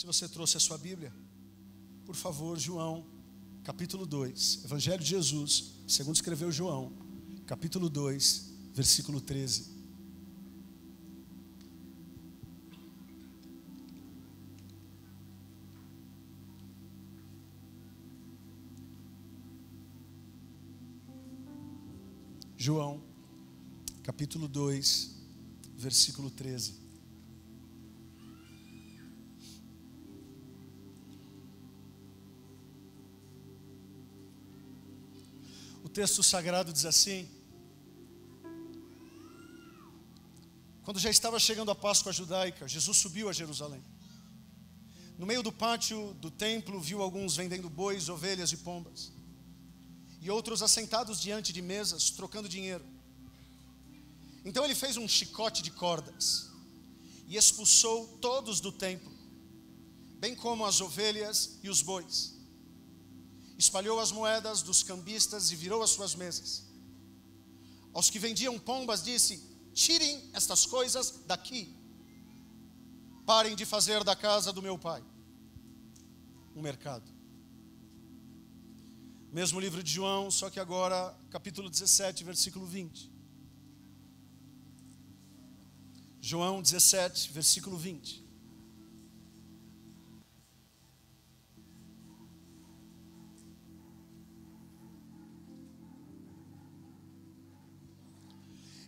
Se você trouxe a sua Bíblia, por favor, João, capítulo 2, Evangelho de Jesus, segundo escreveu João, capítulo 2, versículo 13. João, capítulo 2, versículo 13. O texto sagrado diz assim: quando já estava chegando a Páscoa judaica, Jesus subiu a Jerusalém. No meio do pátio do templo, viu alguns vendendo bois, ovelhas e pombas, e outros assentados diante de mesas, trocando dinheiro. Então ele fez um chicote de cordas e expulsou todos do templo, bem como as ovelhas e os bois. Espalhou as moedas dos cambistas e virou as suas mesas. Aos que vendiam pombas disse: tirem estas coisas daqui. Parem de fazer da casa do meu pai um mercado. Mesmo livro de João, só que agora capítulo 17, versículo 20. João 17, versículo 20.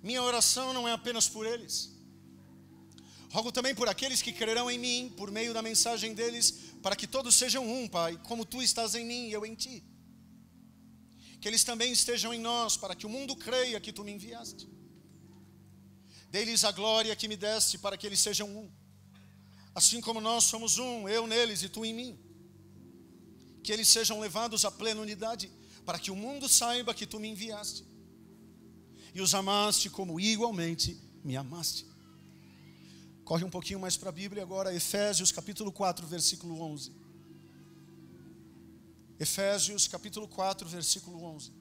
Minha oração não é apenas por eles. Rogo também por aqueles que crerão em mim, por meio da mensagem deles, para que todos sejam um, Pai, como tu estás em mim e eu em ti. Que eles também estejam em nós, para que o mundo creia que tu me enviaste. Dê-lhes a glória que me deste, para que eles sejam um. Assim como nós somos um, eu neles e tu em mim. Que eles sejam levados à plena unidade, para que o mundo saiba que tu me enviaste. E os amaste como igualmente me amaste. Corre um pouquinho mais para a Bíblia agora, Efésios capítulo 4, versículo 11. Efésios capítulo 4, versículo 11.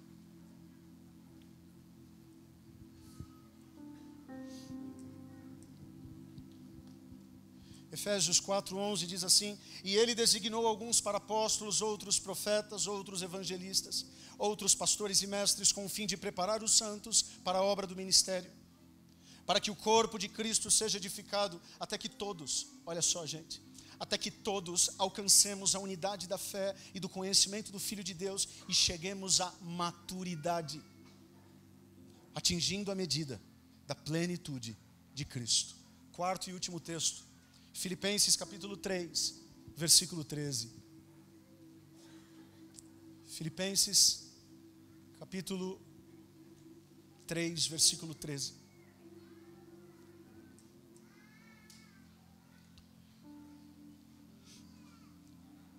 Efésios 4, 11 diz assim: e ele designou alguns para apóstolos, outros profetas, outros evangelistas, outros pastores e mestres, com o fim de preparar os santos para a obra do ministério, para que o corpo de Cristo seja edificado, até que todos, olha só gente, até que todos alcancemos a unidade da fé e do conhecimento do Filho de Deus e cheguemos à maturidade, atingindo a medida da plenitude de Cristo. Quarto e último texto, Filipenses capítulo 3, versículo 13. Filipenses capítulo 3, versículo 13.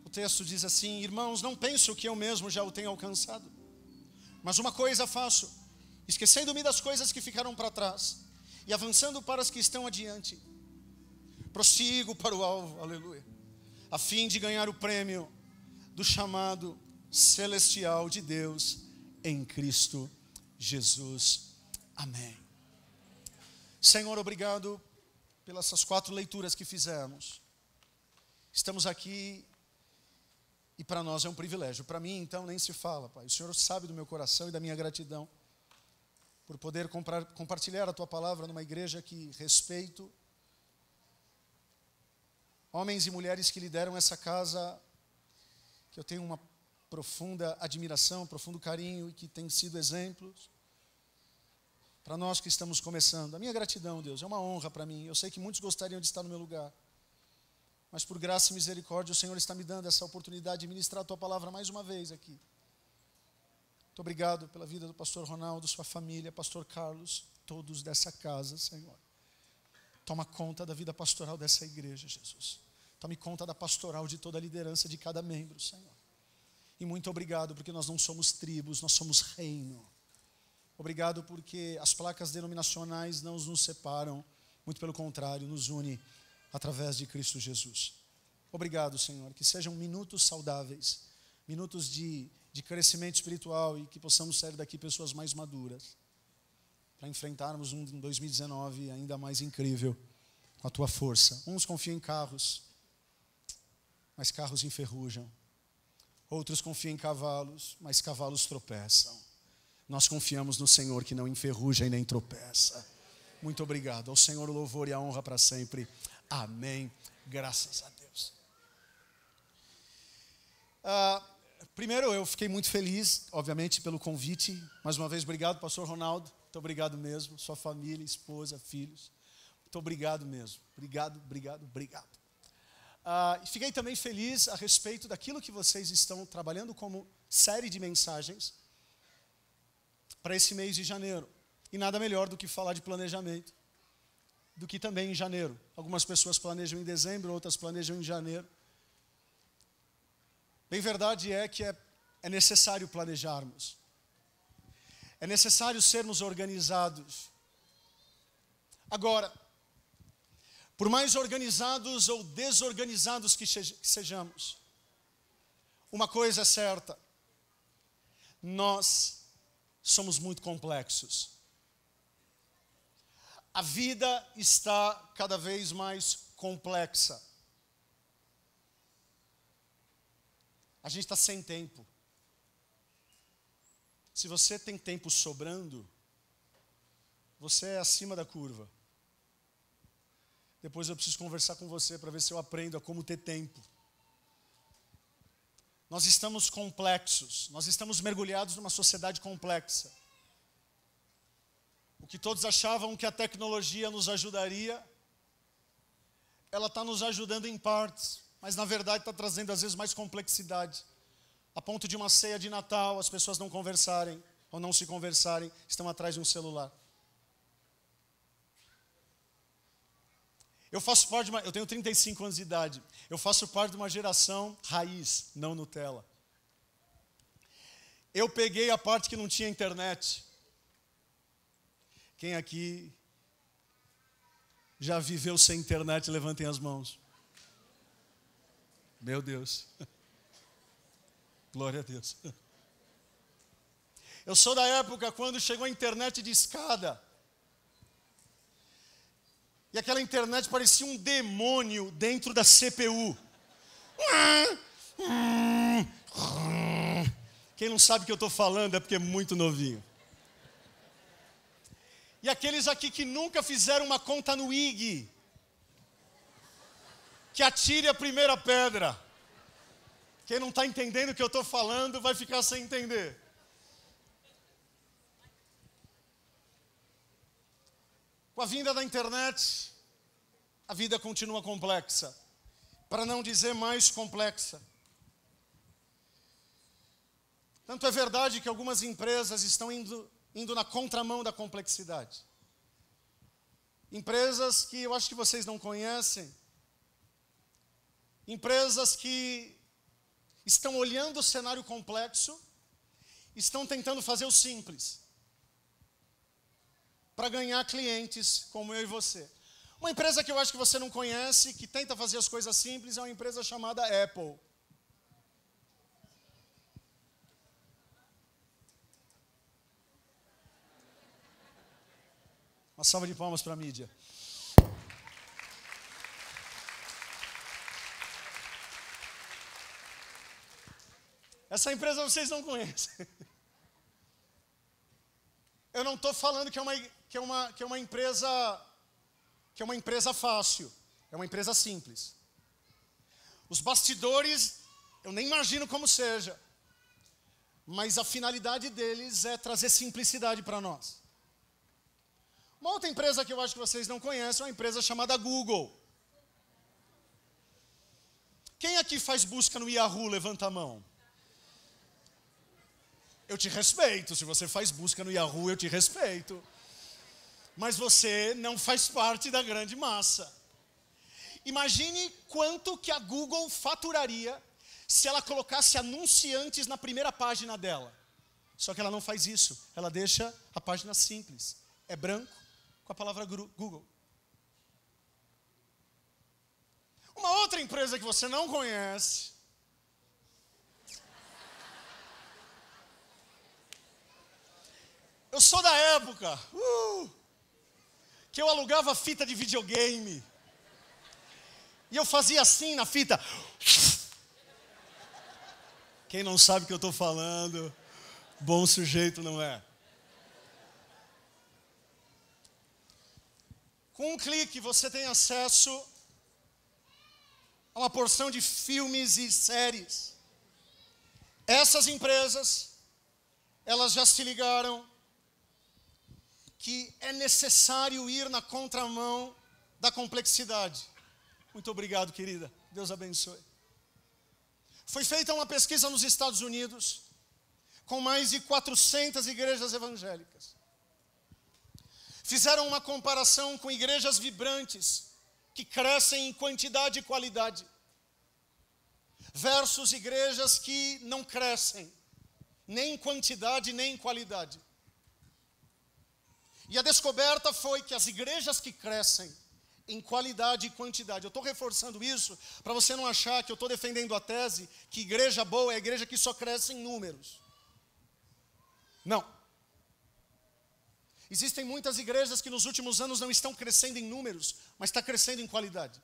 O texto diz assim: irmãos, não penso que eu mesmo já o tenha alcançado, mas uma coisa faço, esquecendo-me das coisas que ficaram para trás e avançando para as que estão adiante, prossigo para o alvo, aleluia, a fim de ganhar o prêmio do chamado celestial de Deus em Cristo Jesus. Amém. Senhor, obrigado pelas essas 4 leituras que fizemos. Estamos aqui e para nós é um privilégio. Para mim, então, nem se fala, Pai. O Senhor sabe do meu coração e da minha gratidão por poder compartilhar a Tua palavra numa igreja que respeito. Homens e mulheres que lideram essa casa, que eu tenho uma profunda admiração, profundo carinho e que têm sido exemplos para nós que estamos começando. A minha gratidão, Deus, é uma honra para mim. Eu sei que muitos gostariam de estar no meu lugar, mas por graça e misericórdia o Senhor está me dando essa oportunidade de ministrar a Tua palavra mais uma vez aqui. Muito obrigado pela vida do pastor Ronaldo, sua família, pastor Carlos, todos dessa casa, Senhor. Toma conta da vida pastoral dessa igreja, Jesus. Tome conta da pastoral de toda a liderança de cada membro, Senhor. E muito obrigado porque nós não somos tribos, nós somos reino. Obrigado porque as placas denominacionais não nos separam, muito pelo contrário, nos une através de Cristo Jesus. Obrigado, Senhor, que sejam minutos saudáveis, minutos de crescimento espiritual e que possamos sair daqui pessoas mais maduras, para enfrentarmos um 2019 ainda mais incrível, com a Tua força. Uns confiam em carros, mas carros enferrujam. Outros confiam em cavalos, mas cavalos tropeçam. Nós confiamos no Senhor que não enferruja e nem tropeça. Muito obrigado. Ao Senhor o louvor e a honra para sempre. Amém. Graças a Deus. Primeiro, eu fiquei muito feliz, obviamente, pelo convite. Mais uma vez, obrigado, pastor Ronaldo. Muito obrigado mesmo. Sua família, esposa, filhos. Muito obrigado mesmo. Obrigado. E fiquei também feliz a respeito daquilo que vocês estão trabalhando como série de mensagens para esse mês de janeiro. E nada melhor do que falar de planejamento, do que também em janeiro. Algumas pessoas planejam em dezembro, outras planejam em janeiro. Bem verdade é que é necessário planejarmos. É necessário sermos organizados. Agora, por mais organizados ou desorganizados que sejamos, uma coisa é certa: nós somos muito complexos. A vida está cada vez mais complexa. A gente está sem tempo. Se você tem tempo sobrando, você é acima da curva. Depois eu preciso conversar com você para ver se eu aprendo a como ter tempo. Nós estamos complexos, nós estamos mergulhados numa sociedade complexa. O que todos achavam que a tecnologia nos ajudaria, ela está nos ajudando em partes, mas na verdade está trazendo às vezes mais complexidade. A ponto de uma ceia de Natal, as pessoas não conversarem, ou não se conversarem, estão atrás de um celular. Eu tenho 35 anos de idade. Eu faço parte de uma geração raiz, não Nutella. Eu peguei a parte que não tinha internet. Quem aqui já viveu sem internet, levantem as mãos. Meu Deus. Glória a Deus. Eu sou da época quando chegou a internet de escada. E aquela internet parecia um demônio dentro da CPU. Quem não sabe o que eu estou falando é porque é muito novinho. E aqueles aqui que nunca fizeram uma conta no IG, que atire a primeira pedra. Quem não está entendendo o que eu estou falando vai ficar sem entender. Com a vinda da internet, a vida continua complexa, para não dizer mais complexa. Tanto é verdade que algumas empresas estão indo na contramão da complexidade. Empresas que eu acho que vocês não conhecem. Empresas que estão olhando o cenário complexo, estão tentando fazer o simples, para ganhar clientes como eu e você. Uma empresa que eu acho que você não conhece, que tenta fazer as coisas simples, é uma empresa chamada Apple. Uma salva de palmas para a mídia. Essa empresa vocês não conhecem. Eu não estou falando que é uma empresa fácil, é uma empresa simples. Os bastidores, eu nem imagino como seja, mas a finalidade deles é trazer simplicidade para nós. Uma outra empresa que eu acho que vocês não conhecem é uma empresa chamada Google. Quem aqui faz busca no Yahoo? Levanta a mão. Eu te respeito, se você faz busca no Yahoo, eu te respeito. Mas você não faz parte da grande massa. Imagine quanto que a Google faturaria se ela colocasse anunciantes na primeira página dela. Só que ela não faz isso, ela deixa a página simples. É branco com a palavra Google. Uma outra empresa que você não conhece, eu sou da época que eu alugava fita de videogame. E eu fazia assim na fita. Quem não sabe o que eu estou falando, bom sujeito não é. Com um clique você tem acesso a uma porção de filmes e séries. Essas empresas, elas já se ligaram que é necessário ir na contramão da complexidade. Muito obrigado, querida. Deus abençoe. Foi feita uma pesquisa nos Estados Unidos com mais de 400 igrejas evangélicas. Fizeram uma comparação com igrejas vibrantes, que crescem em quantidade e qualidade, versus igrejas que não crescem, nem em quantidade, nem em qualidade. E a descoberta foi que as igrejas que crescem em qualidade e quantidade, eu estou reforçando isso para você não achar que eu estou defendendo a tese que igreja boa é a igreja que só cresce em números. Não. Existem muitas igrejas que nos últimos anos não estão crescendo em números, mas está crescendo em qualidade.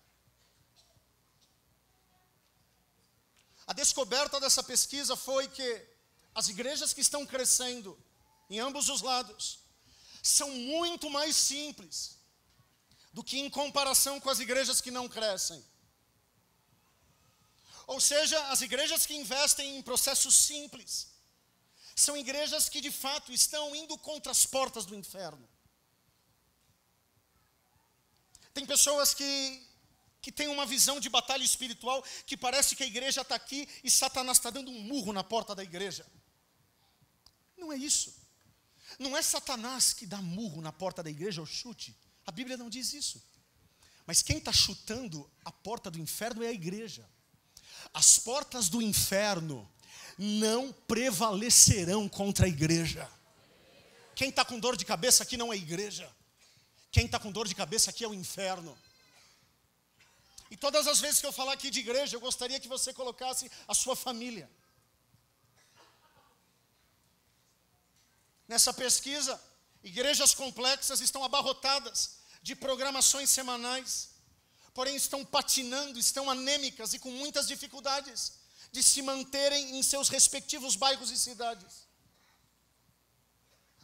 A descoberta dessa pesquisa foi que as igrejas que estão crescendo em ambos os lados são muito mais simples do que em comparação com as igrejas que não crescem. Ou seja, as igrejas que investem em processos simples são igrejas que de fato estão indo contra as portas do inferno. Tem pessoas que têm uma visão de batalha espiritual que parece que a igreja está aqui e Satanás está dando um murro na porta da igreja. Não é isso. Não é Satanás que dá murro na porta da igreja ou chute. A Bíblia não diz isso. Mas quem está chutando a porta do inferno é a igreja. As portas do inferno não prevalecerão contra a igreja. Quem está com dor de cabeça aqui não é a igreja. Quem está com dor de cabeça aqui é o inferno. E todas as vezes que eu falar aqui de igreja, eu gostaria que você colocasse a sua família. Nessa pesquisa, igrejas complexas estão abarrotadas de programações semanais, porém estão patinando, estão anêmicas e com muitas dificuldades de se manterem em seus respectivos bairros e cidades.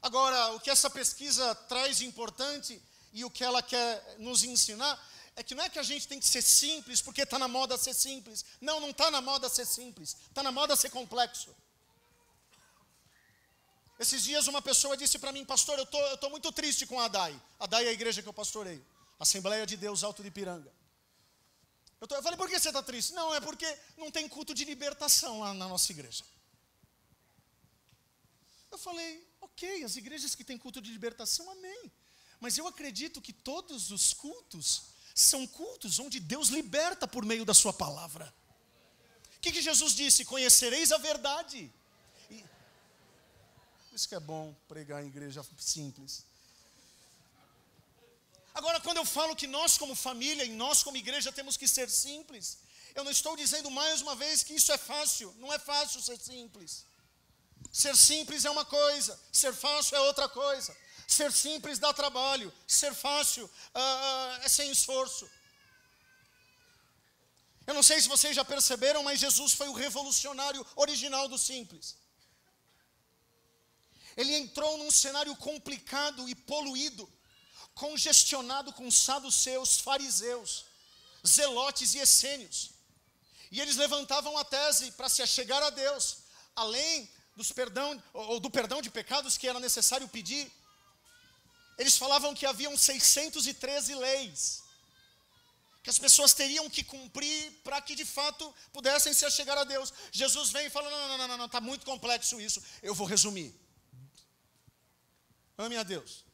Agora, o que essa pesquisa traz de importante e o que ela quer nos ensinar é que não é que a gente tem que ser simples porque está na moda ser simples. Não, não está na moda ser simples, está na moda ser complexo. Esses dias uma pessoa disse para mim: pastor, eu estou muito triste com a ADAI. A ADAI é a igreja que eu pastoreio, Assembleia de Deus Alto de Ipiranga. Eu falei: por que você está triste? Não, é porque não tem culto de libertação lá na nossa igreja. Eu falei: ok, as igrejas que têm culto de libertação, amém. Mas eu acredito que todos os cultos são cultos onde Deus liberta por meio da sua palavra. O que Jesus disse? Conhecereis a verdade. Isso que é bom pregar em igreja simples. Agora, quando eu falo que nós como família e nós como igreja temos que ser simples, eu não estou dizendo mais uma vez que isso é fácil. Não é fácil ser simples. Ser simples é uma coisa, ser fácil é outra coisa. Ser simples dá trabalho, ser fácil é sem esforço. Eu não sei se vocês já perceberam, mas Jesus foi o revolucionário original do simples. Ele entrou num cenário complicado e poluído, congestionado com saduceus, fariseus, zelotes e essênios. E eles levantavam a tese para se achegar a Deus, além do perdão de pecados que era necessário pedir. Eles falavam que haviam 613 leis, que as pessoas teriam que cumprir para que de fato pudessem se achegar a Deus. Jesus vem e fala: não, está muito complexo isso, eu vou resumir. Ame a Deus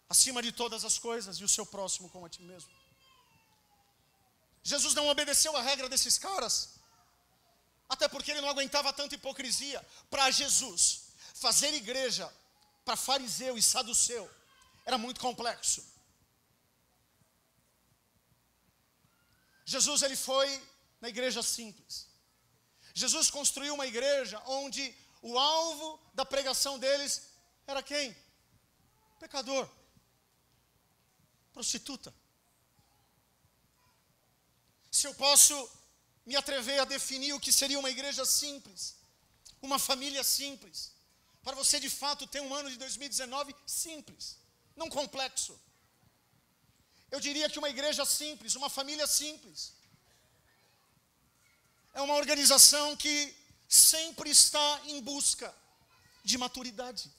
acima de todas as coisas e o seu próximo como a ti mesmo. Jesus não obedeceu a regra desses caras, até porque ele não aguentava tanta hipocrisia. Para Jesus, fazer igreja para fariseu e saduceu era muito complexo. Jesus, ele foi na igreja simples. Jesus construiu uma igreja onde o alvo da pregação deles era quem? Pecador, prostituta. Se eu posso me atrever a definir o que seria uma igreja simples, uma família simples. Para você, de fato, ter um ano de 2019 simples, não complexo. Eu diria que uma igreja simples, uma família simples, é uma organização que sempre está em busca de maturidade.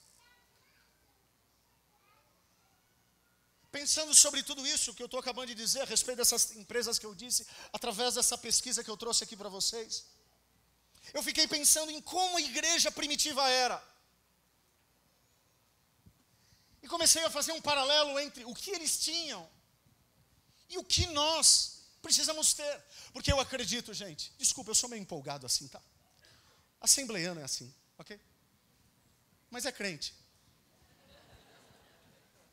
Pensando sobre tudo isso que eu estou acabando de dizer a respeito dessas empresas que eu disse, através dessa pesquisa que eu trouxe aqui para vocês, eu fiquei pensando em como a igreja primitiva era. E comecei a fazer um paralelo entre o que eles tinham e o que nós precisamos ter. Porque eu acredito, gente, desculpa, eu sou meio empolgado assim, tá? Assembleiano é assim, ok? Mas é crente.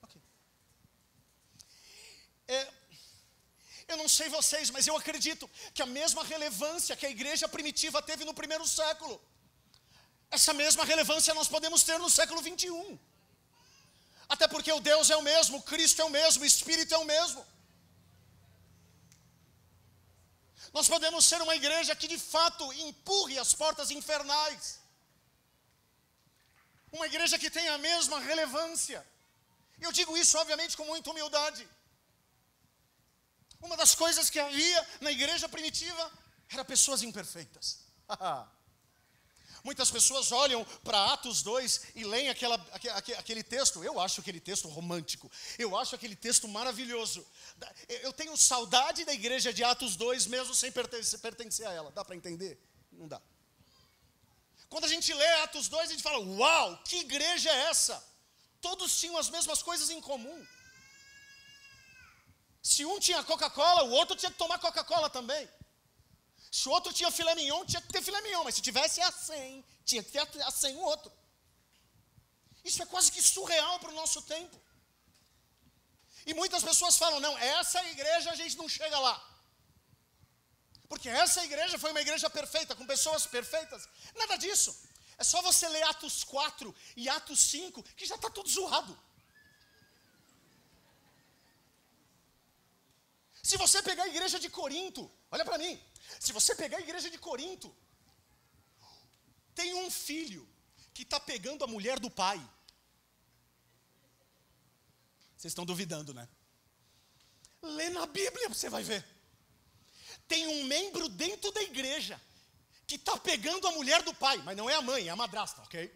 Ok. Eu não sei vocês, mas eu acredito que a mesma relevância que a igreja primitiva teve no primeiro século, essa mesma relevância nós podemos ter no século 21. Até porque o Deus é o mesmo, o Cristo é o mesmo, o Espírito é o mesmo. Nós podemos ser uma igreja que de fato empurre as portas infernais. Uma igreja que tem a mesma relevância. E eu digo isso obviamente com muita humildade. Uma das coisas que havia na igreja primitiva era pessoas imperfeitas. Muitas pessoas olham para Atos 2 e leem aquele texto. Eu acho aquele texto romântico. Eu acho aquele texto maravilhoso. Eu tenho saudade da igreja de Atos 2, mesmo sem pertencer a ela. Dá para entender? Não dá. Quando a gente lê Atos 2, a gente fala, uau, que igreja é essa? Todos tinham as mesmas coisas em comum. Se um tinha Coca-Cola, o outro tinha que tomar Coca-Cola também. Se o outro tinha filé mignon, tinha que ter filé mignon. Mas se tivesse a 100, tinha que ter a 100 o outro. Isso é quase que surreal para o nosso tempo. E muitas pessoas falam, não, essa igreja a gente não chega lá. Porque essa igreja foi uma igreja perfeita, com pessoas perfeitas. Nada disso. É só você ler Atos 4 e Atos 5, que já está tudo zoado. Se você pegar a igreja de Corinto, olha para mim. Se você pegar a igreja de Corinto, tem um filho que está pegando a mulher do pai. Vocês estão duvidando, né? Lê na Bíblia, você vai ver. Tem um membro dentro da igreja que está pegando a mulher do pai, mas não é a mãe, é a madrasta, ok?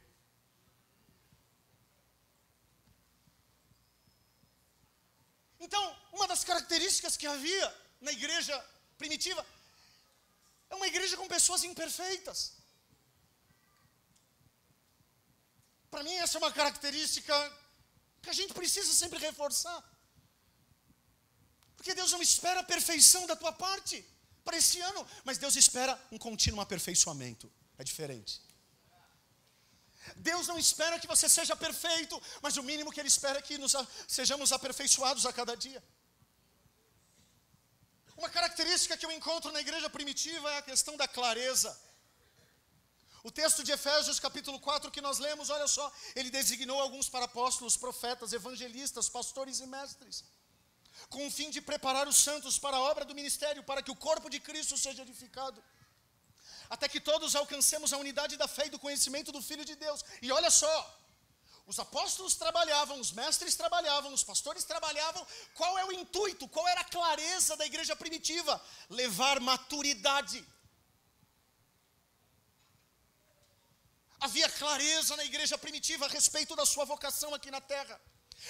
Então, uma das características que havia na igreja primitiva é uma igreja com pessoas imperfeitas. Para mim, essa é uma característica que a gente precisa sempre reforçar. Porque Deus não espera a perfeição da tua parte para esse ano, mas Deus espera um contínuo aperfeiçoamento. É diferente. Deus não espera que você seja perfeito, mas o mínimo que Ele espera é que sejamos aperfeiçoados a cada dia. Uma característica que eu encontro na igreja primitiva é a questão da clareza. O texto de Efésios capítulo 4 que nós lemos, olha só, ele designou alguns para apóstolos, profetas, evangelistas, pastores e mestres, com o fim de preparar os santos para a obra do ministério, para que o corpo de Cristo seja edificado, até que todos alcancemos a unidade da fé e do conhecimento do Filho de Deus. E olha só, os apóstolos trabalhavam, os mestres trabalhavam, os pastores trabalhavam. Qual é o intuito? Qual era a clareza da igreja primitiva? Levar maturidade. Havia clareza na igreja primitiva a respeito da sua vocação aqui na terra.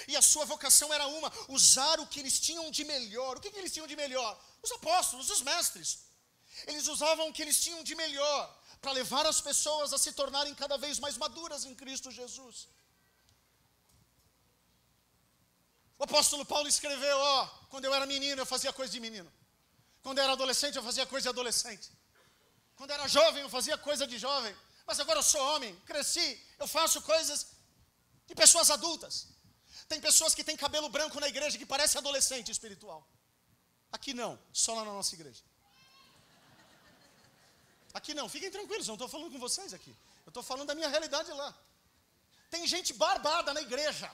E a sua vocação era uma, usar o que eles tinham de melhor. O que eles tinham de melhor? Os apóstolos, os mestres. Eles usavam o que eles tinham de melhor para levar as pessoas a se tornarem cada vez mais maduras em Cristo Jesus. O apóstolo Paulo escreveu, quando eu era menino eu fazia coisa de menino. Quando eu era adolescente eu fazia coisa de adolescente. Quando eu era jovem eu fazia coisa de jovem. Mas agora eu sou homem, cresci, eu faço coisas de pessoas adultas. Tem pessoas que têm cabelo branco na igreja que parece adolescente espiritual. Aqui não, só lá na nossa igreja. Aqui não, fiquem tranquilos, eu não estou falando com vocês aqui. Eu estou falando da minha realidade lá. Tem gente barbada na igreja,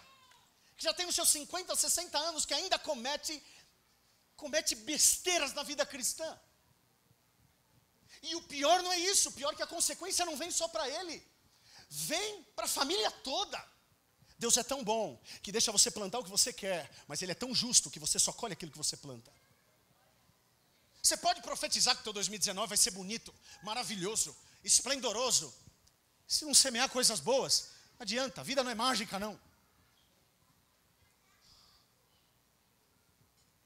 que já tem os seus 50, 60 anos, que ainda comete besteiras na vida cristã. E o pior não é isso, o pior é que a consequência não vem só para ele, vem para a família toda. Deus é tão bom que deixa você plantar o que você quer, mas Ele é tão justo que você só colhe aquilo que você planta. Você pode profetizar que o teu 2019 vai ser bonito, maravilhoso, esplendoroso. Se não semear coisas boas, não adianta, a vida não é mágica não.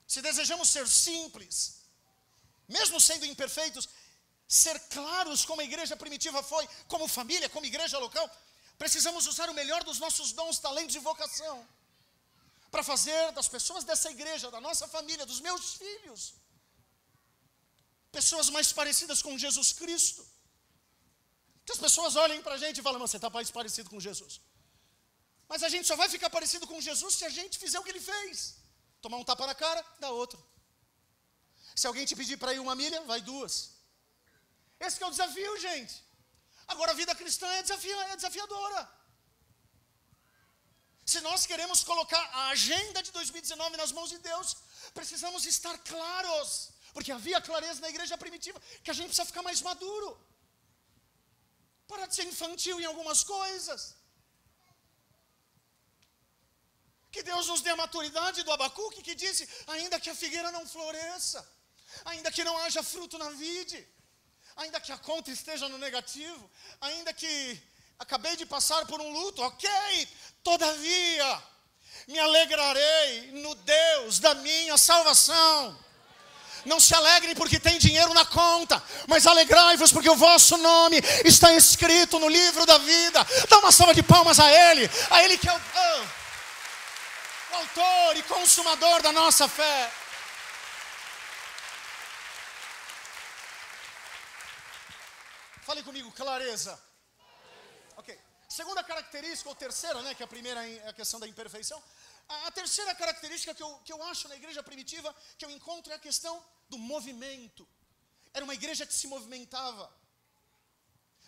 Se desejamos ser simples, mesmo sendo imperfeitos, ser claros como a igreja primitiva foi, como família, como igreja local, precisamos usar o melhor dos nossos dons, talentos e vocação, para fazer das pessoas dessa igreja, da nossa família, dos meus filhos, pessoas mais parecidas com Jesus Cristo. Que as pessoas olhem para a gente e falam, você está mais parecido com Jesus. Mas a gente só vai ficar parecido com Jesus se a gente fizer o que Ele fez. Tomar um tapa na cara, dá outro. Se alguém te pedir para ir 1 milha, vai 2. Esse que é o desafio, gente. Agora a vida cristã é desafiadora. Se nós queremos colocar a agenda de 2019 nas mãos de Deus, precisamos estar claros. Porque havia clareza na igreja primitiva, que a gente precisa ficar mais maduro. Parar de ser infantil em algumas coisas. Que Deus nos dê a maturidade do Abacuque, que disse, ainda que a figueira não floresça, ainda que não haja fruto na vide, ainda que a conta esteja no negativo, ainda que acabei de passar por um luto, ok, todavia, me alegrarei no Deus da minha salvação. Não se alegrem porque tem dinheiro na conta, mas alegrai-vos porque o vosso nome está escrito no livro da vida. Dá uma salva de palmas a Ele que é o autor e consumador da nossa fé. Fale comigo, clareza. Ok. Segunda característica, ou terceira, né, que a primeira é a questão da imperfeição. A terceira característica que eu acho na igreja primitiva, que eu encontro, é a questão do movimento. Era uma igreja que se movimentava.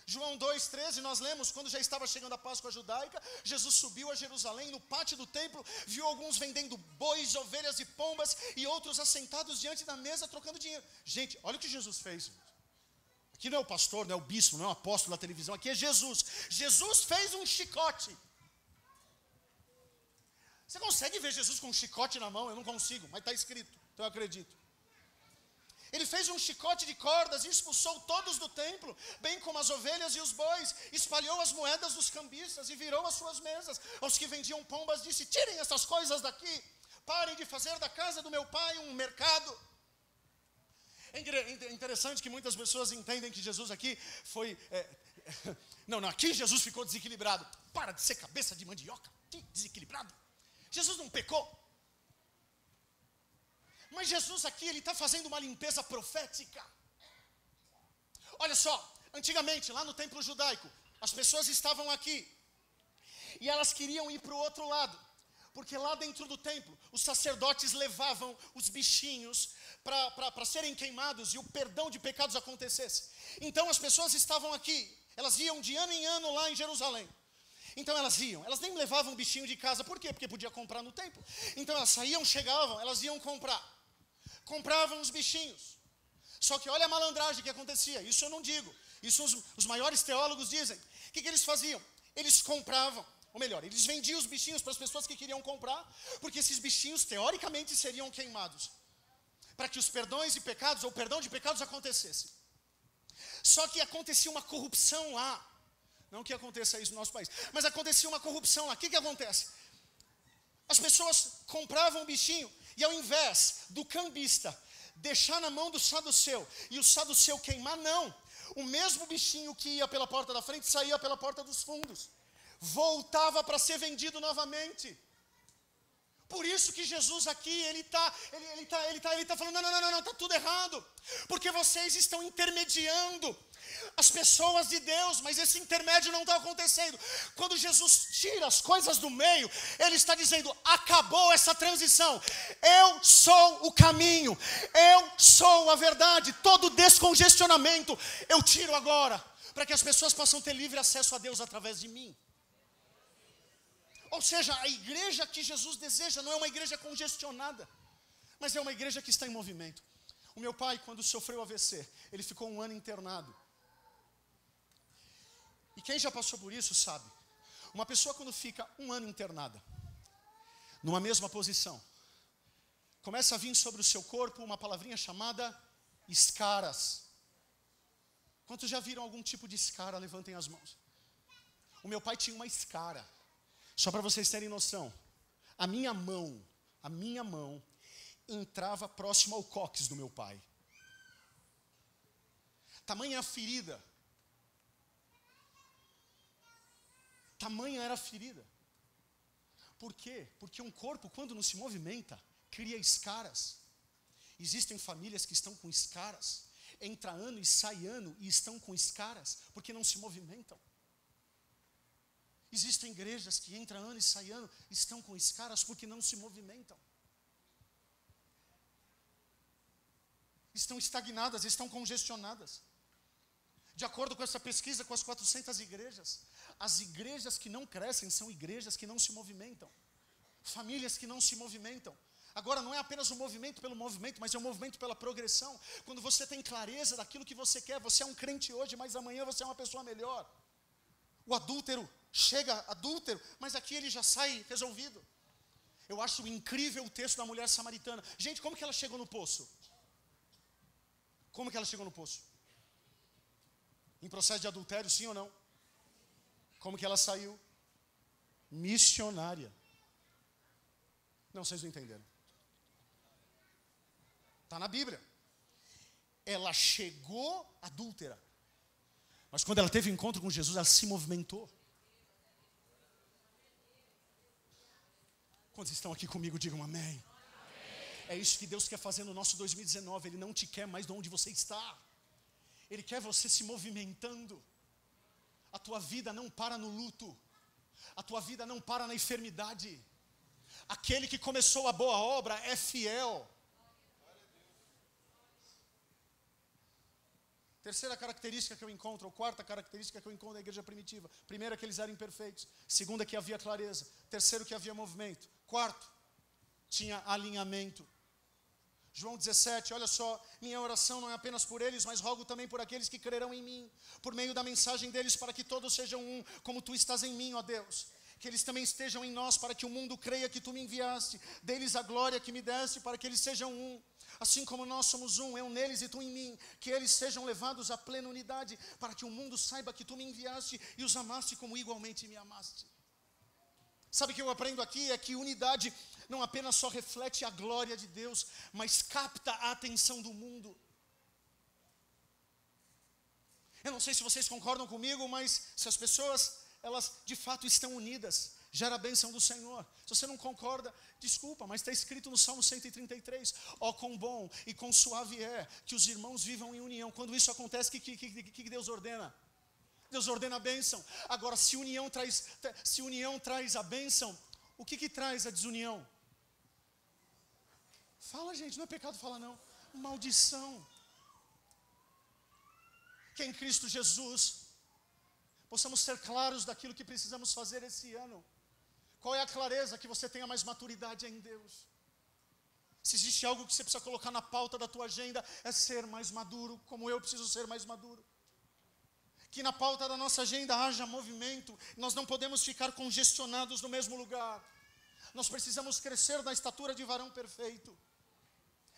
João 2,13, nós lemos, quando já estava chegando a Páscoa judaica, Jesus subiu a Jerusalém, no pátio do templo, viu alguns vendendo bois, ovelhas e pombas, e outros assentados diante da mesa, trocando dinheiro. Gente, olha o que Jesus fez. Aqui não é o pastor, não é o bispo, não é o apóstolo da televisão, aqui é Jesus. Jesus fez um chicote. Você consegue ver Jesus com um chicote na mão? Eu não consigo, mas está escrito, então eu acredito. Ele fez um chicote de cordas e expulsou todos do templo, bem como as ovelhas e os bois, espalhou as moedas dos cambistas e virou as suas mesas. Aos que vendiam pombas disse, tirem essas coisas daqui, parem de fazer da casa do meu pai um mercado. É interessante que muitas pessoas entendem que Jesus aqui foi... Não, aqui Jesus ficou desequilibrado. Para de ser cabeça de mandioca, que desequilibrado. Jesus não pecou. Mas Jesus aqui, Ele está fazendo uma limpeza profética. Olha só, antigamente, lá no templo judaico, as pessoas estavam aqui. E elas queriam ir para o outro lado. Porque lá dentro do templo, os sacerdotes levavam os bichinhos para serem queimados e o perdão de pecados acontecesse. Então as pessoas estavam aqui, elas iam de ano em ano lá em Jerusalém. Então elas nem levavam bichinho de casa, por quê? Porque podia comprar no templo. Então elas saíam, chegavam, elas iam comprar. Compravam os bichinhos. Só que olha a malandragem que acontecia, isso eu não digo. Isso os maiores teólogos dizem. O que eles faziam? Eles compravam. Ou melhor, eles vendiam os bichinhos para as pessoas que queriam comprar, porque esses bichinhos, teoricamente, seriam queimados, para que os perdões de pecados, ou perdão de pecados acontecesse. Só que acontecia uma corrupção lá. Não que aconteça isso no nosso país, mas acontecia uma corrupção lá. O que acontece? As pessoas compravam o bichinho, e ao invés do cambista deixar na mão do saduceu, e o saduceu queimar, não. O mesmo bichinho que ia pela porta da frente, saía pela porta dos fundos. Voltava para ser vendido novamente. Por isso que Jesus aqui, ele tá falando, não, está tudo errado. Porque vocês estão intermediando as pessoas de Deus, mas esse intermédio não está acontecendo. Quando Jesus tira as coisas do meio, Ele está dizendo, acabou essa transição. Eu sou o caminho, eu sou a verdade, todo descongestionamento eu tiro agora, para que as pessoas possam ter livre acesso a Deus através de mim. Ou seja, a igreja que Jesus deseja não é uma igreja congestionada, mas é uma igreja que está em movimento. O meu pai, quando sofreu AVC, ele ficou 1 ano internado. E quem já passou por isso sabe. Uma pessoa quando fica 1 ano internada, numa mesma posição, começa a vir sobre o seu corpo uma palavrinha chamada escaras. Quantos já viram algum tipo de escara? Levantem as mãos. O meu pai tinha uma escara. Só para vocês terem noção, a minha mão entrava próximo ao cóccix do meu pai. Tamanha a ferida. Tamanha era a ferida. Por quê? Porque um corpo, quando não se movimenta, cria escaras. Existem famílias que estão com escaras. Entra ano e sai ano e estão com escaras, porque não se movimentam. Existem igrejas que entram ano e sai ano e estão com escaras porque não se movimentam. Estão estagnadas, estão congestionadas. De acordo com essa pesquisa, com as 400 igrejas, as igrejas que não crescem são igrejas que não se movimentam. Famílias que não se movimentam. Agora, não é apenas o movimento pelo movimento, mas é o movimento pela progressão. Quando você tem clareza daquilo que você quer, você é um crente hoje, mas amanhã você é uma pessoa melhor. O adúltero chega adúltero, mas aqui ele já sai resolvido. Eu acho incrível o texto da mulher samaritana. Gente, como que ela chegou no poço? Como que ela chegou no poço? Em processo de adultério, sim ou não? Como que ela saiu? Missionária. Não, vocês não entenderam. Está na Bíblia. Ela chegou adúltera. Mas quando ela teve encontro com Jesus, ela se movimentou. Quantos estão aqui comigo, digam amém. Amém. É isso que Deus quer fazer no nosso 2019. Ele não te quer mais de onde você está. Ele quer você se movimentando. A tua vida não para no luto. A tua vida não para na enfermidade. Aquele que começou a boa obra é fiel. Terceira característica que eu encontro, ou quarta característica que eu encontro da igreja primitiva. Primeira, que eles eram imperfeitos. Segunda, que havia clareza. Terceiro, que havia movimento. Quarto, tinha alinhamento. João 17, olha só, minha oração não é apenas por eles, mas rogo também por aqueles que crerão em mim, por meio da mensagem deles, para que todos sejam um, como tu estás em mim, ó Deus. Que eles também estejam em nós, para que o mundo creia que tu me enviaste. Deles a glória que me deste, para que eles sejam um. Assim como nós somos um, eu neles e tu em mim, que eles sejam levados à plena unidade, para que o mundo saiba que tu me enviaste e os amaste como igualmente me amaste. Sabe o que eu aprendo aqui? É que unidade não apenas só reflete a glória de Deus, mas capta a atenção do mundo. Eu não sei se vocês concordam comigo, mas se as pessoas, elas de fato estão unidas, gera a bênção do Senhor. Se você não concorda, desculpa, mas está escrito no Salmo 133, ó quão bom e quão suave é que os irmãos vivam em união. Quando isso acontece, o que Deus ordena? Deus ordena a bênção. Agora, se união traz a bênção, o que traz a desunião? Fala, gente, não é pecado falar não. Maldição. Que em Cristo Jesus possamos ser claros daquilo que precisamos fazer esse ano. Qual é a clareza? Que você tenha mais maturidade em Deus. Se existe algo que você precisa colocar na pauta da tua agenda, é ser mais maduro, como eu preciso ser mais maduro. Que na pauta da nossa agenda haja movimento. Nós não podemos ficar congestionados no mesmo lugar. Nós precisamos crescer na estatura de varão perfeito.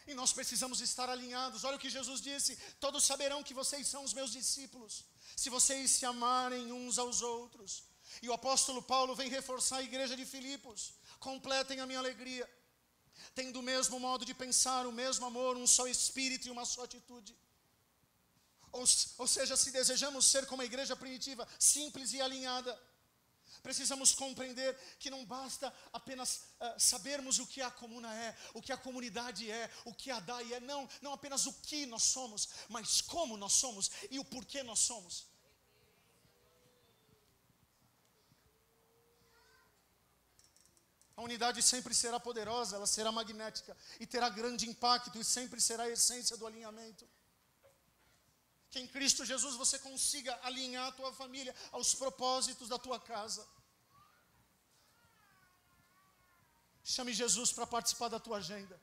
E nós precisamos estar alinhados. Olha o que Jesus disse: todos saberão que vocês são os meus discípulos, se vocês se amarem uns aos outros. E o apóstolo Paulo vem reforçar a igreja de Filipos: completem a minha alegria, tendo o mesmo modo de pensar, o mesmo amor, um só espírito e uma só atitude. Ou seja, se desejamos ser como a igreja primitiva, simples e alinhada, precisamos compreender que não basta apenas sabermos o que a comuna é, o que a comunidade é, o que a DAI é. Não apenas o que nós somos, mas como nós somos e o porquê nós somos. A unidade sempre será poderosa, ela será magnética e terá grande impacto e sempre será a essência do alinhamento. Que em Cristo Jesus você consiga alinhar a tua família aos propósitos da tua casa. Chame Jesus para participar da tua agenda.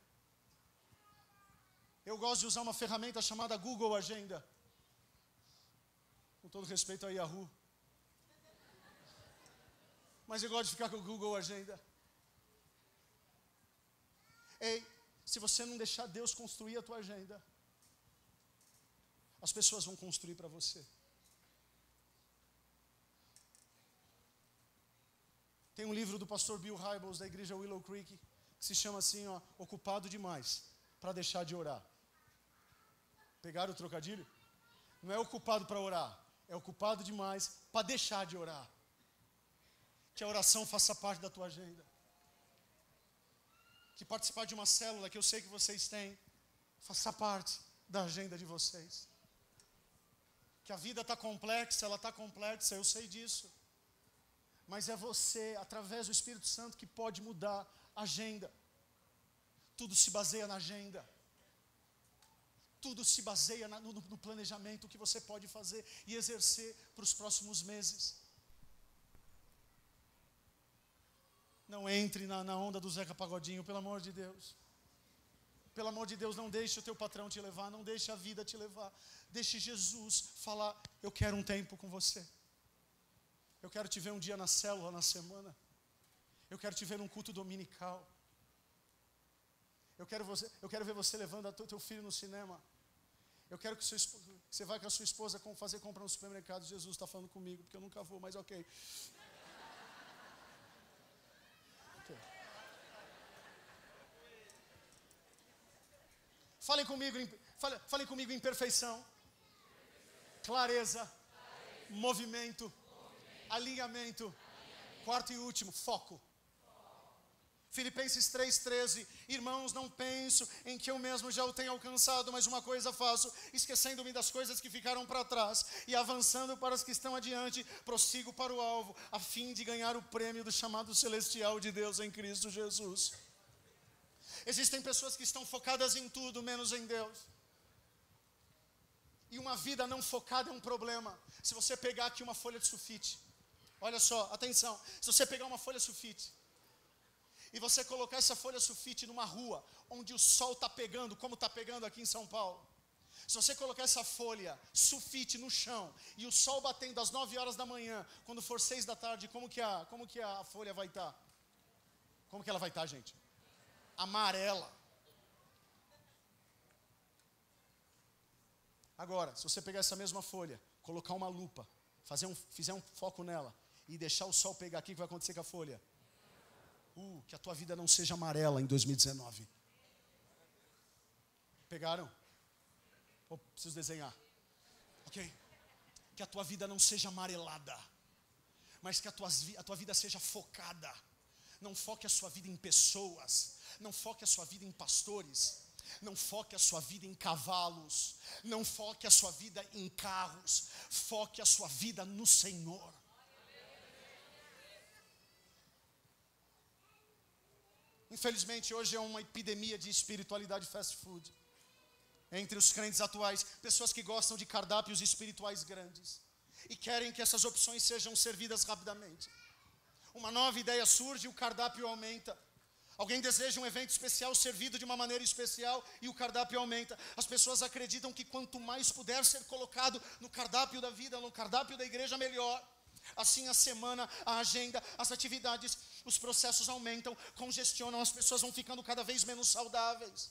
Eu gosto de usar uma ferramenta chamada Google Agenda. Com todo respeito a Yahoo. Mas eu gosto de ficar com o Google Agenda. Ei, se você não deixar Deus construir a tua agenda, as pessoas vão construir para você. Tem um livro do pastor Bill Hybels, da igreja Willow Creek, que se chama assim, ó, Ocupado Demais para Deixar de Orar. Pegaram o trocadilho? Não é ocupado para orar, é ocupado demais para deixar de orar. Que a oração faça parte da tua agenda. Que participar de uma célula, que eu sei que vocês têm, faça parte da agenda de vocês. Que a vida está complexa, ela está complexa, eu sei disso. Mas é você, através do Espírito Santo, que pode mudar a agenda. Tudo se baseia na agenda. Tudo se baseia no planejamento que você pode fazer e exercer para os próximos meses. Não entre na onda do Zeca Pagodinho, pelo amor de Deus. Pelo amor de Deus, não deixe o teu patrão te levar, não deixe a vida te levar. Deixe Jesus falar, eu quero um tempo com você. Eu quero te ver um dia na célula, na semana. Eu quero te ver num culto dominical. Eu quero ver você levando teu filho no cinema. Eu quero que você vá com a sua esposa fazer compra no supermercado. Jesus está falando comigo, porque eu nunca vou, mas ok. Falem comigo em perfeição, clareza, movimento, alinhamento. Quarto e último, foco. Filipenses 3,13, irmãos, não penso em que eu mesmo já o tenha alcançado, mas uma coisa faço, esquecendo-me das coisas que ficaram para trás e avançando para as que estão adiante, prossigo para o alvo, a fim de ganhar o prêmio do chamado celestial de Deus em Cristo Jesus. Existem pessoas que estão focadas em tudo, menos em Deus. E uma vida não focada é um problema. Se você pegar aqui uma folha de sulfite, olha só, atenção, se você pegar uma folha sulfite, e você colocar essa folha sulfite numa rua, onde o sol está pegando, como está pegando aqui em São Paulo. Se você colocar essa folha sulfite no chão, e o sol batendo às 9 horas da manhã, quando for 6 da tarde, como que a folha vai estar? Como que ela vai estar, gente? Amarela. Agora, se você pegar essa mesma folha, colocar uma lupa, fizer um foco nela, e deixar o sol pegar aqui, o que vai acontecer com a folha? Que a tua vida não seja amarela em 2019. Pegaram? Ou preciso desenhar? Ok. Que a tua vida não seja amarelada, mas que a tua vida seja focada. Não foque a sua vida em pessoas. Não foque a sua vida em pastores. Não foque a sua vida em cavalos. Não foque a sua vida em carros. Foque a sua vida no Senhor. Infelizmente, hoje é uma epidemia de espiritualidade fast food. Entre os crentes atuais, pessoas que gostam de cardápios espirituais grandes e querem que essas opções sejam servidas rapidamente. Uma nova ideia surge e o cardápio aumenta. Alguém deseja um evento especial servido de uma maneira especial e o cardápio aumenta. As pessoas acreditam que quanto mais puder ser colocado no cardápio da vida, no cardápio da igreja, melhor. Assim a semana, a agenda, as atividades, os processos aumentam, congestionam, as pessoas vão ficando cada vez menos saudáveis.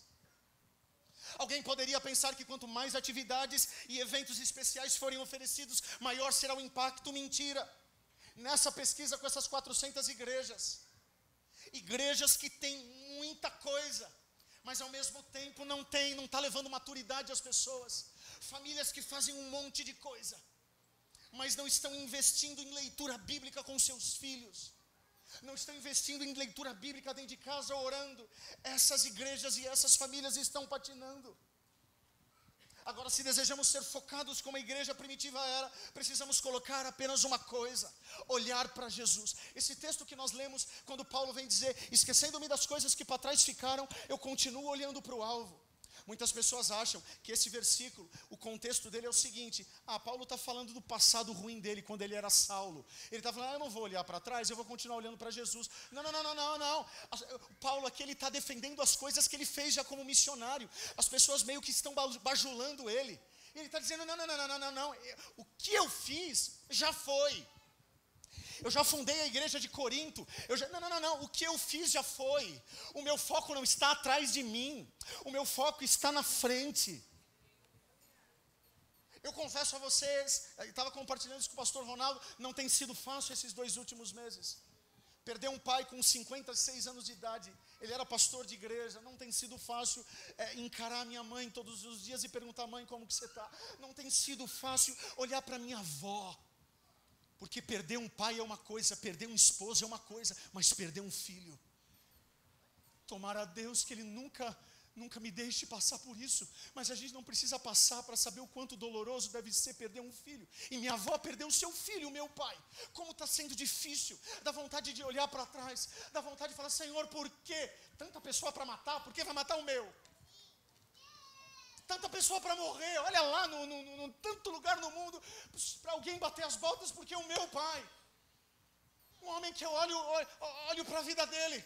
Alguém poderia pensar que quanto mais atividades e eventos especiais forem oferecidos, maior será o impacto. Mentira. Nessa pesquisa com essas 400 igrejas que têm muita coisa, mas ao mesmo tempo não está levando maturidade às pessoas. Famílias que fazem um monte de coisa, mas não estão investindo em leitura bíblica com seus filhos. Não estão investindo em leitura bíblica dentro de casa, orando. Essas igrejas e essas famílias estão patinando. Agora, se desejamos ser focados como a igreja primitiva era, precisamos colocar apenas uma coisa: olhar para Jesus. Esse texto que nós lemos, quando Paulo vem dizer, esquecendo-me das coisas que para trás ficaram, eu continuo olhando para o alvo. Muitas pessoas acham que esse versículo, o contexto dele é o seguinte: Paulo está falando do passado ruim dele, quando ele era Saulo. Ele está falando, eu não vou olhar para trás, eu vou continuar olhando para Jesus. Não. Paulo aqui, ele está defendendo as coisas que ele fez já como missionário. As pessoas meio que estão bajulando ele. Ele está dizendo, não, o que eu fiz já foi. Eu já fundei a igreja de Corinto. Não, o que eu fiz já foi. O meu foco não está atrás de mim. O meu foco está na frente. Eu confesso a vocês, eu estava compartilhando isso com o pastor Ronaldo, não tem sido fácil esses 2 últimos meses. Perder um pai com 56 anos de idade, ele era pastor de igreja, não tem sido fácil encarar minha mãe todos os dias e perguntar, mãe, como que você está? Não tem sido fácil olhar para minha avó. Porque perder um pai é uma coisa, perder um esposo é uma coisa, mas perder um filho, tomara a Deus que Ele nunca me deixe passar por isso, mas a gente não precisa passar para saber o quanto doloroso deve ser perder um filho. E minha avó perdeu o seu filho, o meu pai. Como está sendo difícil, dá vontade de olhar para trás, dá vontade de falar, Senhor, por quê? Tanta pessoa para matar, por que vai matar o meu? Tanta pessoa para morrer, olha lá, no tanto lugar no mundo, para alguém bater as botas, porque o meu pai, um homem que eu olho para a vida dele,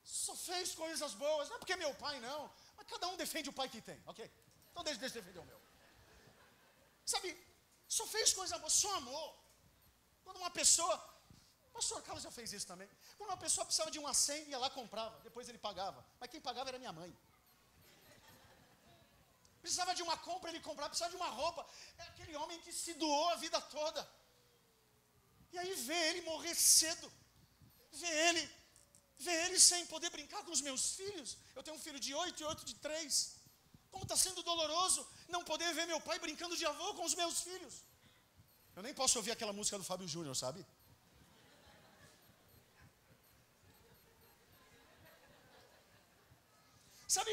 só fez coisas boas, não é porque é meu pai não, mas cada um defende o pai que tem, ok? Então deixa defender o meu. Sabe, só fez coisa boa, só amor. Quando uma pessoa, o pastor Carlos já fez isso também, quando uma pessoa precisava de uma senha, ia lá comprava, depois ele pagava, mas quem pagava era minha mãe. Precisava de uma compra, ele comprava, precisava de uma roupa. É aquele homem que se doou a vida toda. E aí ver ele morrer cedo, ver ele sem poder brincar com os meus filhos. Eu tenho um filho de 8 e outro de 3. Como está sendo doloroso não poder ver meu pai brincando de avô com os meus filhos. Eu nem posso ouvir aquela música do Fábio Júnior, sabe? Sabe,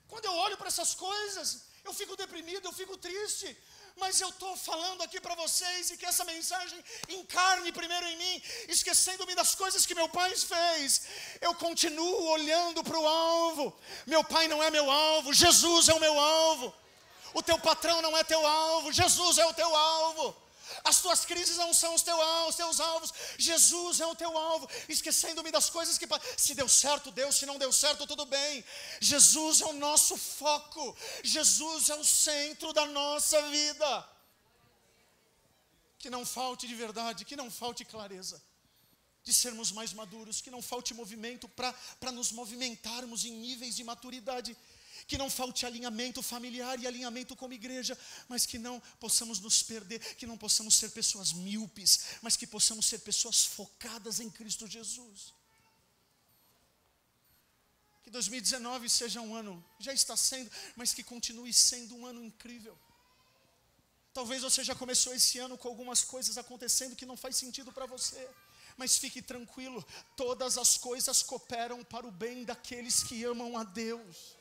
quando eu olho para essas coisas, eu fico deprimido, eu fico triste. Mas eu estou falando aqui para vocês e que essa mensagem encarne primeiro em mim, esquecendo-me das coisas que meu pai fez. Eu continuo olhando para o alvo. Meu pai não é meu alvo, Jesus é o meu alvo. O teu patrão não é teu alvo, Jesus é o teu alvo. As tuas crises não são os teus alvos, Jesus é o teu alvo. Esquecendo-me das coisas que, se deu certo, deu, se não deu certo, tudo bem. Jesus é o nosso foco, Jesus é o centro da nossa vida. Que não falte de verdade, que não falte clareza, de sermos mais maduros, que não falte movimento para nos movimentarmos em níveis de maturidade. Que não falte alinhamento familiar e alinhamento como igreja, mas que não possamos nos perder, que não possamos ser pessoas míopes, mas que possamos ser pessoas focadas em Cristo Jesus. Que 2019 seja um ano, já está sendo, mas que continue sendo um ano incrível. Talvez você já começou esse ano com algumas coisas acontecendo que não faz sentido para você. Mas fique tranquilo, todas as coisas cooperam para o bem daqueles que amam a Deus.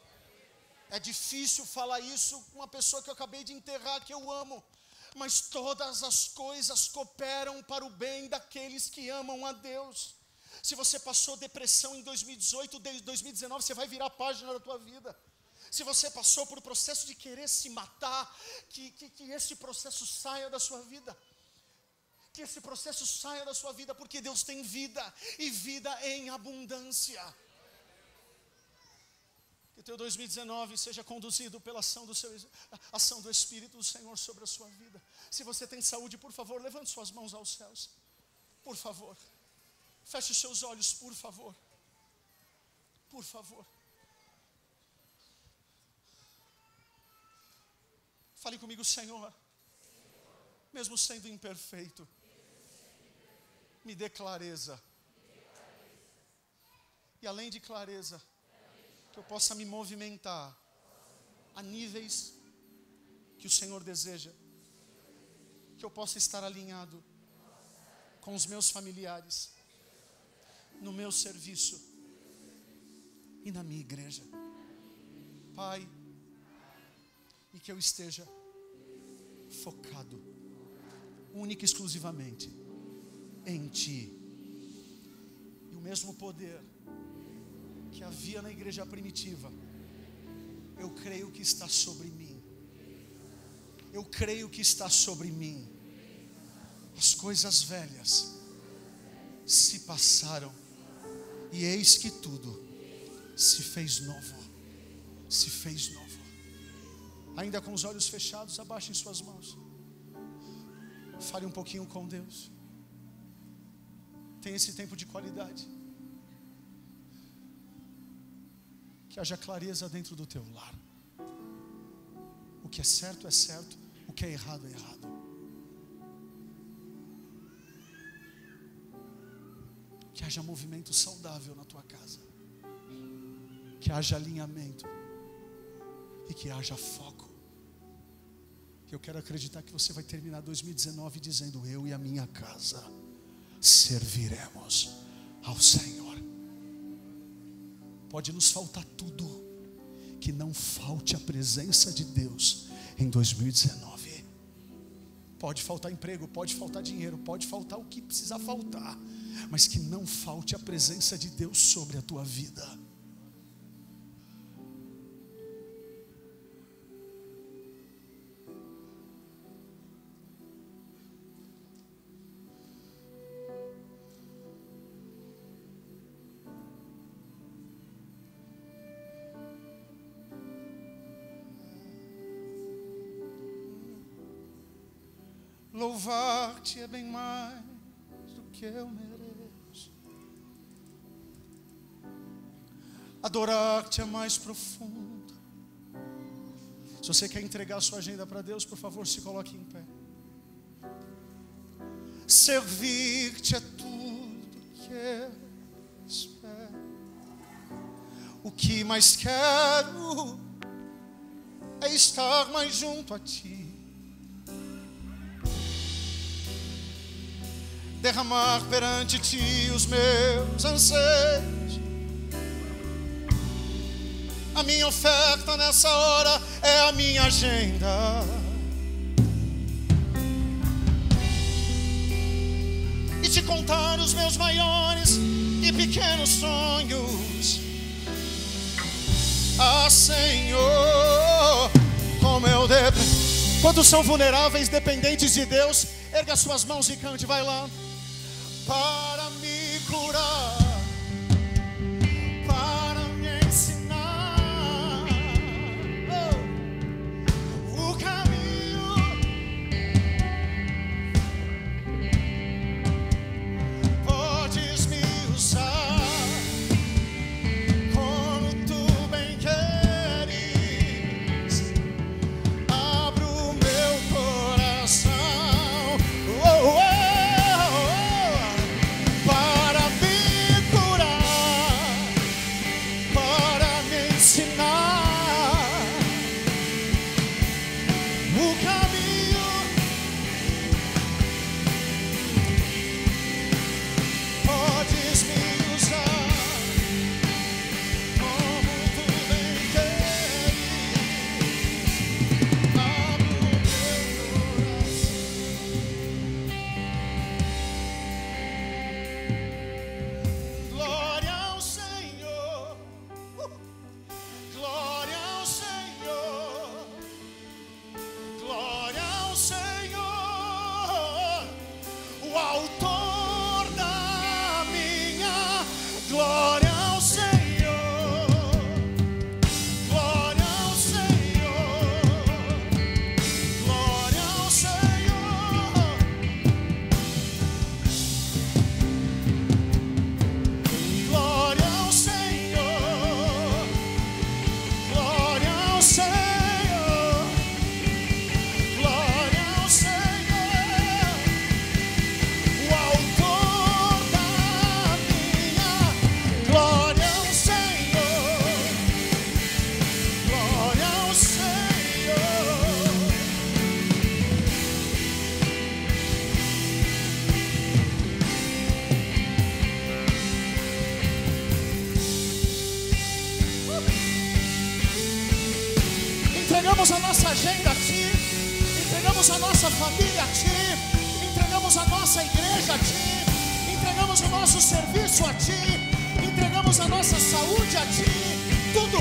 É difícil falar isso com uma pessoa que eu acabei de enterrar, que eu amo. Mas todas as coisas cooperam para o bem daqueles que amam a Deus. Se você passou depressão em 2018, 2019, você vai virar a página da tua vida. Se você passou por o processo de querer se matar, que esse processo saia da sua vida. Que esse processo saia da sua vida, porque Deus tem vida, e vida em abundância. Que o teu 2019 seja conduzido pela ação do Espírito do Senhor sobre a sua vida. Se você tem saúde, por favor, levante suas mãos aos céus. Por favor. Feche os seus olhos, por favor. Por favor. Fale comigo, Senhor. Mesmo sendo imperfeito, me dê clareza. E além de clareza, que eu possa me movimentar a níveis que o Senhor deseja, que eu possa estar alinhado com os meus familiares, no meu serviço e na minha igreja. Pai, e que eu esteja focado, única e exclusivamente, em Ti. E o mesmo poder que havia na igreja primitiva, eu creio que está sobre mim. Eu creio que está sobre mim. As coisas velhas se passaram e eis que tudo se fez novo. Se fez novo. Ainda com os olhos fechados, abaixem suas mãos. Fale um pouquinho com Deus. Tenha esse tempo de qualidade. Que haja clareza dentro do teu lar. O que é certo, o que é errado, é errado. Que haja movimento saudável na tua casa. Que haja alinhamento. E que haja foco. Eu quero acreditar que você vai terminar 2019 dizendo: eu e a minha casa serviremos ao Senhor. Pode nos faltar tudo, que não falte a presença de Deus em 2019. Pode faltar emprego, pode faltar dinheiro, pode faltar o que precisar faltar, mas que não falte a presença de Deus sobre a tua vida. Louvar-te é bem mais do que eu mereço. Adorar-te é mais profundo. Se você quer entregar a sua agenda para Deus, por favor, se coloque em pé. Servir-te é tudo que eu espero. O que mais quero é estar mais junto a ti. Derramar perante ti os meus anseios. A minha oferta nessa hora é a minha agenda. E te contar os meus maiores e pequenos sonhos. Ah, Senhor, como eu dependo. Quantos são vulneráveis, dependentes de Deus? Erga suas mãos e cante, vai lá. Para me curar, para me ensinar o caminho. Podes me usar como tu bem queres. Abro o meu coração. Entregamos a nossa agenda a ti, entregamos a nossa família a ti, entregamos a nossa igreja a ti, entregamos o nosso serviço a ti, entregamos entregamos a nossa saúde a Ti, tudo